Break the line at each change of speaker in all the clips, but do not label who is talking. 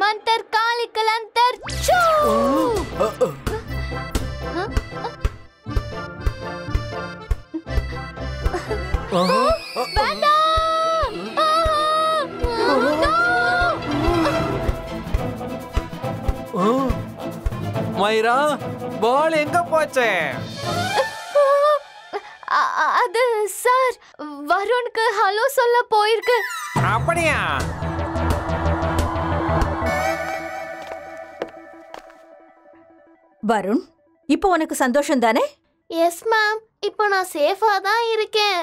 मंतर काली कलंतर चू
மைரா பால் எங்க போச்சு?
அது சார் வருணுக்கு ஹலோ சொல்ல போயிருக்கு.
அப்படியா?
வருண், இப்போ உனக்கு சந்தோஷம் தானே?
எஸ் மேம், இப்போ நான் சேஃபா தான் இருக்கேன்.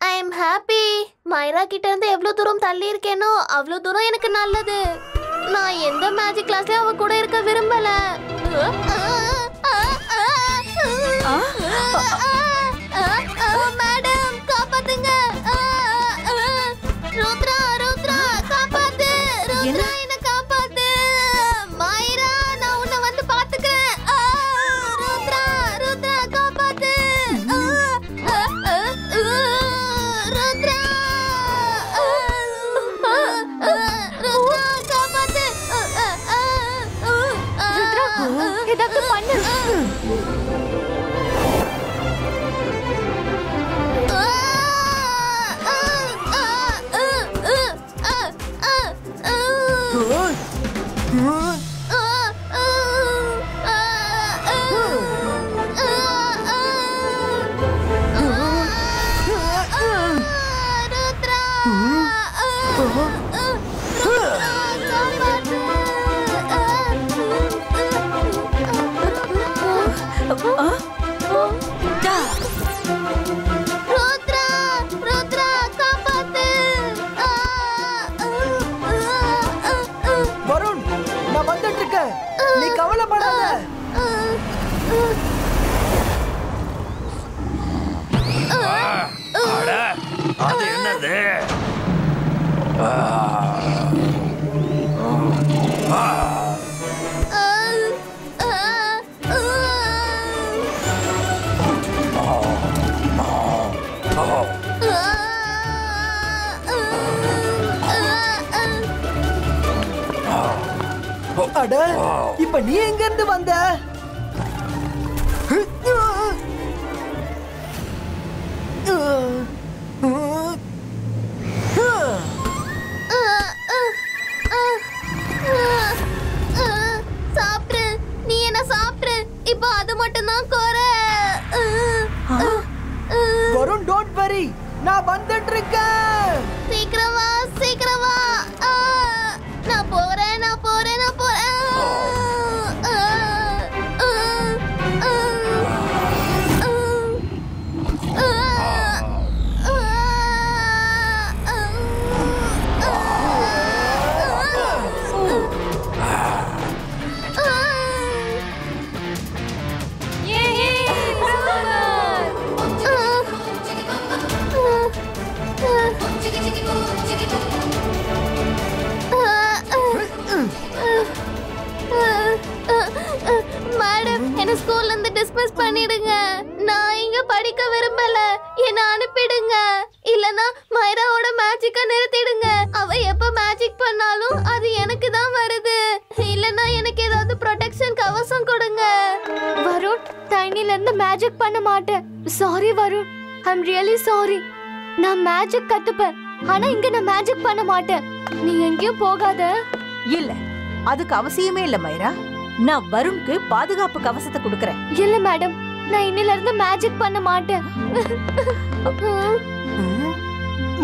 I am happy. மைரா கிட்ட இருந்து எவ்வளவு தூரம் தள்ளி இருக்கேனோ அவ்வளவு தூரம் எனக்கு நல்லது. நான் எந்த மேஜிக் கிளாஸ்லயும் அவ கூட இருக்க விரும்பல. மேடம் காப்பாத்துங்க. ருத்ரா ருத்ரா காப்பாத்து. ருத்ரா என்ன காப்பாத்து. மைரா நான் உன்னை வந்து பாத்துக்கிறேன். ருத்ரா ருத்ரா காப்பாத்து. ருத்ரா ருத்ரா காப்பாத்து. ருத்ரா ஏதாவது பண்ணு.
வருண், நான் வந்துட்டு இருக்கேன். நீ கவலைப்படாத.
அது என்னது?
அட, இப்ப நீ எங்க இருந்து வந்த?
சாப்பிடு, நீ என்ன சாப்பிடு. இப்போ அது மட்டும் தான் குறை.
வருண், டோன்ட் வரி, நான் வந்துட்டு இருக்கேன்.
சீக்கிரம் வா, சீக்கிரம் வா. நான் போறேன், நான் போறேன், நான் போறேன். மேடம், என்ன ஸ்கூல்ல இருந்து டிஸ்மிஸ் பண்ணிடுங்க. நான் இங்க படிக்க விரும்பல. என்ன அனுப்பிடுங்க. இல்லனா மைராவோட மேஜிக்க நிறுத்திடுங்க. அவ எப்ப மேஜிக் பண்ணாலும் அது எனக்கு தான் வருது. இல்லனா எனக்கு ஏதாவது ப்ரொடெக்ஷன் கவசம் கொடுங்க. வருண், தண்ணில இருந்து மேஜிக் பண்ண மாட்டேன். Sorry Varun, I am really sorry. நான் மேஜிக் கத்துப்பேன், ஆனா இங்க நான் மேஜிக் பண்ண மாட்டேன். நீ எங்கேயும் போகாத.
இல்ல, அதுக்கு அவசியமே இல்ல மைரா. நான் வருணுக்கு பாதுகாப்பு கவசத்தை கொடுக்கறேன்.
இல்ல மேடம், நான் இன்னில இருந்து மேஜிக் பண்ண மாட்டேன்.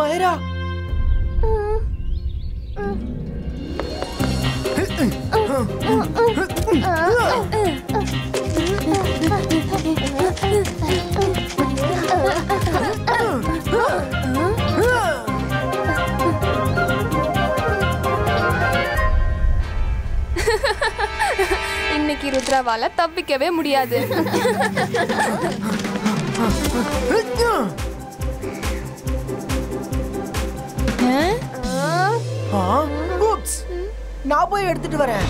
மைரா,
இன்னைக்கு ருத்ராவால தப்பிக்கவே முடியாது.
நான் போய் எடுத்துட்டு வரேன்.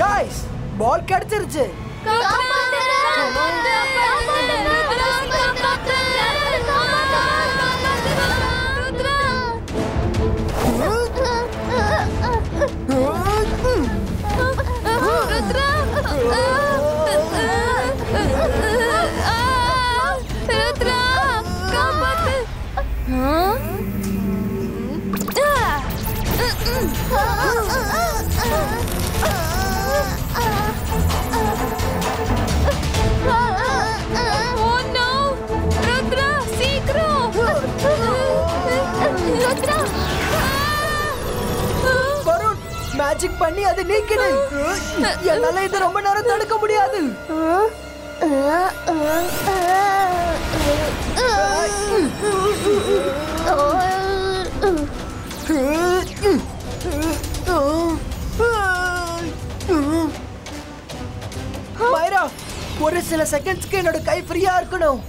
गाइस பால் கிடைச்சிருச்சு. மேஜிக் பண்ணி அதை நீக்கிடு. என்னால இதை ரொம்ப நேரம் தடுக்க முடியாது. மைரா, ஒரு சில செகண்ட்ஸ்க்கு என்னோட கை ஃப்ரீயா இருக்கணும்.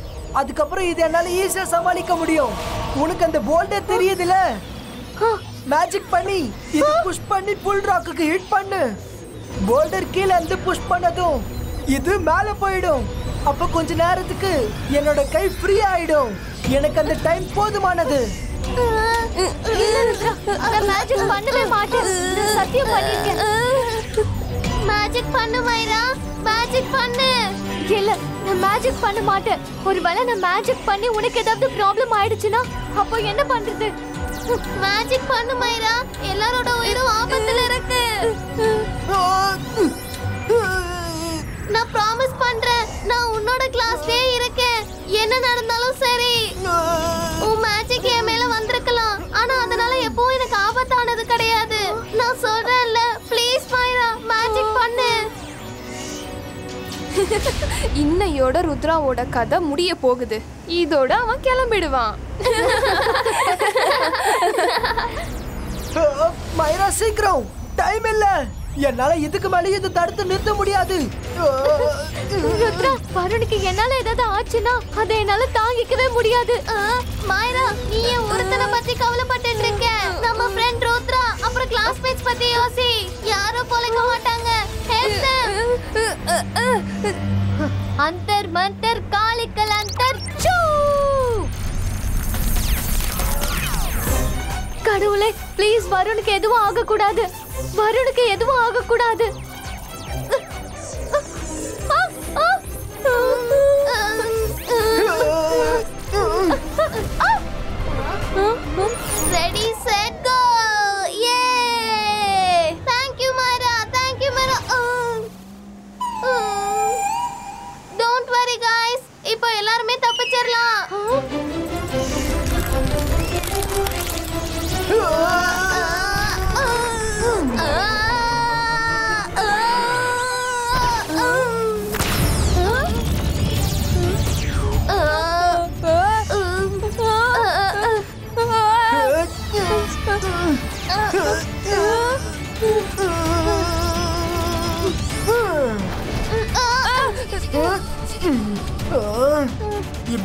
அதுக்கப்புறம் இது என்னால ஈஸியா சமாளிக்க முடியும். உனக்கு அந்த போல்டே தெரியுதுல? மேஜிக் பண்ணி இது புஷ் பண்ணி புல் ராக்குக்கு ஹிட் பண்ணு. போல்டர் கீழே இருந்து புஷ் பண்ணதும் இது மேல போயிடும். அப்ப கொஞ்ச நேரத்துக்கு என்னோட கை ஃப்ரீ ஆயிடும். எனக்கு அந்த டைம் போதுமானது.
மேஜிக் பண்ணவே மாட்டேன். சத்தியம் பண்ணிருக்கேன். மேஜிக் பண்ணு மைரா, மேஜிக் பண்ணு.
இல்ல, நான் மேஜிக் பண்ண மாட்டேன். ஒருவேளை நான் மேஜிக் பண்ணி உனக்கு ஏதாவது ப்ராப்ளம் ஆயிடுச்சுன்னா அப்போ என்ன பண்றது?
மேஜிக் பண்ணு மைரா, எல்லாரோட உயிரும் ஆபத்துல இருக்கு. நான் ப்ராமிஸ் பண்றேன், நான் உன்னோட கிளாஸ்லயே இருக்கேன். என்ன நடந்தாலும் சரி. உன் மேஜிக் என் மேல வந்திருக்கலாம், ஆனா அதனால எப்பவும் எனக்கு ஆபத்தானது கிடையாது. நான் சொல்றேன்ல, ப்ளீஸ் மைரா, மேஜிக் பண்ணு.
இன்னையோட ருத்ராவோட கதை முடிய போகுது. இதோட அவன் கிளம்பிடுவான்.
மைரா சீக்கிரம், டைம் இல்ல. என்னால இதுக்கு மேல இது தடுத்து நிறுத்த முடியாது.
ருத்ரா, வருணுக்கு என்னால ஏதாவது ஆச்சுன்னா அதை என்னால தாங்கிக்கவே முடியாது.
மைரா, நீ ஏன் ஒருத்தனை பத்தி கவலைப்பட்டுட்டு இருக்க? நம்ம ஃப்ரெண்ட் ருத்ரா அப்புறம் கிளாஸ்மேட்ஸ் பத்தி யோசி. யாரும் பொழைக்க மாட்டாங்க. Help them.
அந்தர் மந்தர் காளிக்கல் அந்தர் சூ. கடவுளே, ப்ளீஸ் வருணுக்கு எதுவும் ஆக கூடாது. வருணுக்கு எதுவும் ஆக கூடாது.
Ready, set, go. Yay! Thank you, Myra. Thank you, Myra. Don't worry, guys. இப்போ எல்லாரும் தப்பிச்சிரலாம்.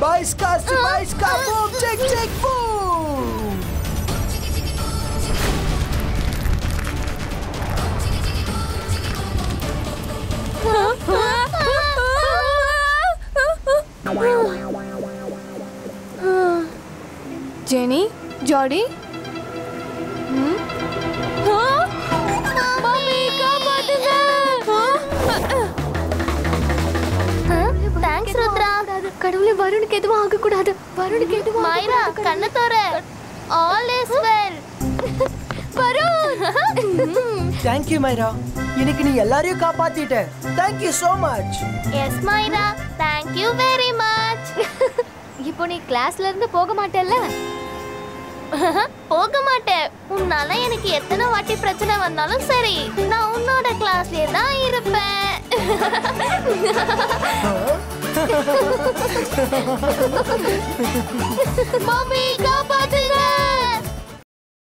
Bicycle, boom, check, boom.
Jenny, ஜாடி,
மம்மி, காப்பாத்துங்க.
Thanks, ருத்ரா.
கடவுளே, வருணுக்கு எதுவும் ஆக கூடாது. வருணுக்கு எதுவும்
மைரா, கண்ணை தோற. All is well.
Varun.
Thank you, Myra. இன்னைக்கு நீ எல்லாரையும் காப்பாத்திட்ட. Thank you so much.
Yes, Myra. Thank you very much.
இப்போ நீ கிளாஸ்ல இருந்து போக மாட்டேல்ல?
போக மாட்டேன். உன்னால எனக்கு எத்தனை வாட்டி பிரச்சனை வந்தாலும் சரி, நான் உன்னோட கிளாஸ்லயே தான் இருப்பேன்.
மம்மி, காப்பாத்துங்க.